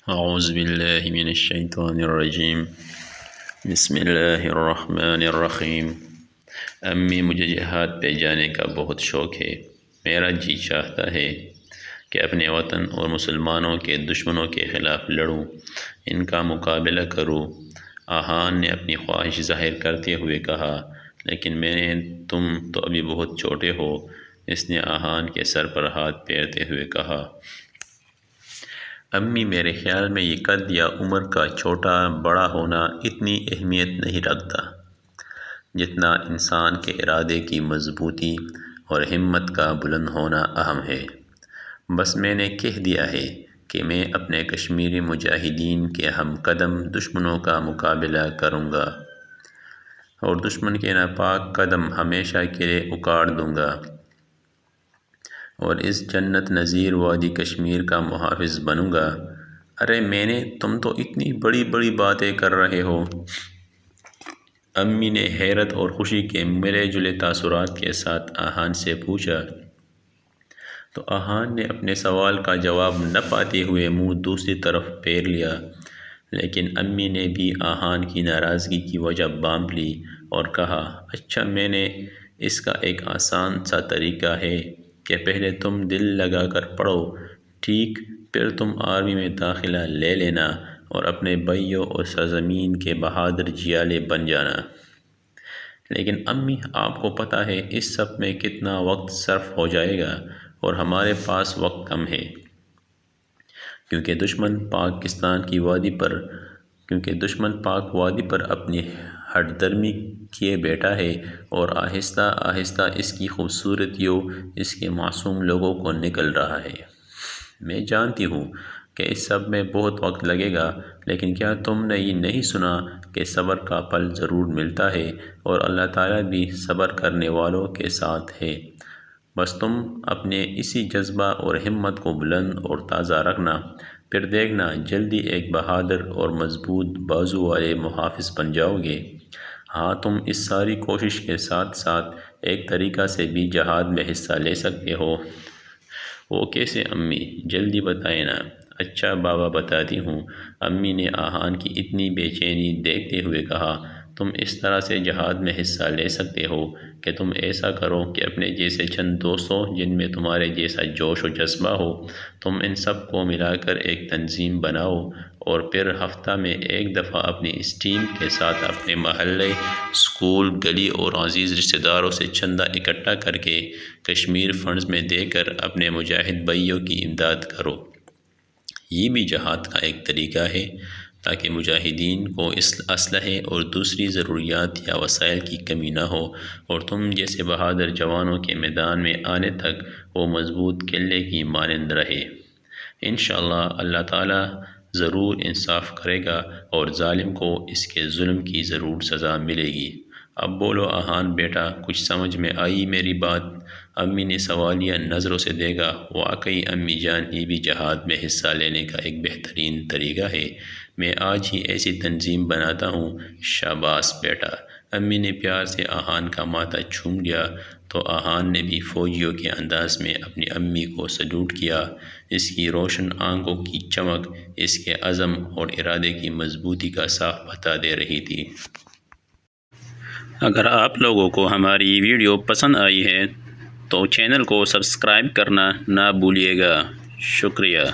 اعوذ باللہ من الشیطان الرجیم بسم اللہ الرحمن الرحیم۔ امی مجھے جہاد پہ جانے کا بہت شوق ہے۔ میرا جی چاہتا ہے کہ اپنے وطن اور مسلمانوں کے دشمنوں کے خلاف لڑوں، ان کا مقابلہ کروں۔ آہان نے اپنی خواہش ظاہر کرتے ہوئے کہا، لیکن تم تو ابھی بہت چھوٹے ہو۔ اس نے آہان کے سر پر ہاتھ پھیرتے ہوئے کہا، امی میرے خیال میں یہ قد یا عمر کا چھوٹا بڑا ہونا اتنی اہمیت نہیں رکھتا جتنا انسان کے ارادے کی مضبوطی اور ہمت کا بلند ہونا اہم ہے۔ بس میں نے کہہ دیا ہے کہ میں اپنے کشمیری مجاہدین کے ہم قدم دشمنوں کا مقابلہ کروں گا اور دشمن کے ناپاک قدم ہمیشہ کے لیے اکاڑ دوں گا اور اس جنت نظیر وادی کشمیر کا محافظ بنوں گا۔ ارے تم تو اتنی بڑی بڑی باتیں کر رہے ہو۔ امی نے حیرت اور خوشی کے ملے جلے تاثرات کے ساتھ آہان سے پوچھا، تو آہان نے اپنے سوال کا جواب نہ پاتے ہوئے منہ دوسری طرف پھیر لیا، لیکن امی نے بھی آہان کی ناراضگی کی وجہ بانپ لی اور کہا، اچھا اس کا ایک آسان سا طریقہ ہے کہ پہلے تم دل لگا کر پڑھو، ٹھیک، پھر تم آرمی میں داخلہ لے لینا اور اپنے بھائیوں اور سرزمین کے بہادر جیالے بن جانا۔ لیکن امی، آپ کو پتہ ہے اس سب میں کتنا وقت صرف ہو جائے گا اور ہمارے پاس وقت کم ہے، کیونکہ دشمن پاک وادی پر اپنی ہٹ درمی کیے بیٹھا ہے اور آہستہ آہستہ اس کی خوبصورتیوں اس کے معصوم لوگوں کو نکل رہا ہے۔ میں جانتی ہوں کہ اس سب میں بہت وقت لگے گا، لیکن کیا تم نے یہ نہیں سنا کہ صبر کا پھل ضرور ملتا ہے اور اللہ تعالیٰ بھی صبر کرنے والوں کے ساتھ ہے۔ بس تم اپنے اسی جذبہ اور ہمت کو بلند اور تازہ رکھنا، پھر دیکھنا جلدی ایک بہادر اور مضبوط بازو والے محافظ بن جاؤ گے۔ ہاں، تم اس ساری کوشش کے ساتھ ساتھ ایک طریقہ سے بھی جہاد میں حصہ لے سکتے ہو۔ وہ کیسے امی؟ جلدی بتائیں نا۔ اچھا بابا، بتاتی ہوں۔ امی نے آہان کی اتنی بے چینی دیکھتے ہوئے کہا، تم اس طرح سے جہاد میں حصہ لے سکتے ہو کہ تم ایسا کرو کہ اپنے جیسے چند دوستوں جن میں تمہارے جیسا جوش و جذبہ ہو، تم ان سب کو ملا کر ایک تنظیم بناؤ اور پھر ہفتہ میں ایک دفعہ اپنی اس ٹیم کے ساتھ اپنے محلے، اسکول، گلی اور عزیز رشتہ داروں سے چندہ اکٹھا کر کے کشمیر فنڈز میں دے کر اپنے مجاہد بھائیوں کی امداد کرو۔ یہ بھی جہاد کا ایک طریقہ ہے تاکہ مجاہدین کو اسلحے اور دوسری ضروریات یا وسائل کی کمی نہ ہو اور تم جیسے بہادر جوانوں کے میدان میں آنے تک وہ مضبوط قلعے کی مانند رہے۔ انشاءاللہ اللہ تعالیٰ ضرور انصاف کرے گا اور ظالم کو اس کے ظلم کی ضرور سزا ملے گی۔ اب بولو آہان بیٹا، کچھ سمجھ میں آئی میری بات؟ امی نے سوالیہ نظروں سے دیکھا۔ واقعی امی جان، یہ بھی جہاد میں حصہ لینے کا ایک بہترین طریقہ ہے۔ میں آج ہی ایسی تنظیم بناتا ہوں۔ شاباش بیٹا۔ امی نے پیار سے آہان کا ماتھا چوم لیا تو آہان نے بھی فوجیوں کے انداز میں اپنی امی کو سلوٹ کیا۔ اس کی روشن آنکھوں کی چمک اس کے عزم اور ارادے کی مضبوطی کا صاف بتا دے رہی تھی۔ اگر آپ لوگوں کو ہماری ویڈیو پسند آئی ہے تو چینل کو سبسکرائب کرنا نہ بھولیے گا۔ شکریہ۔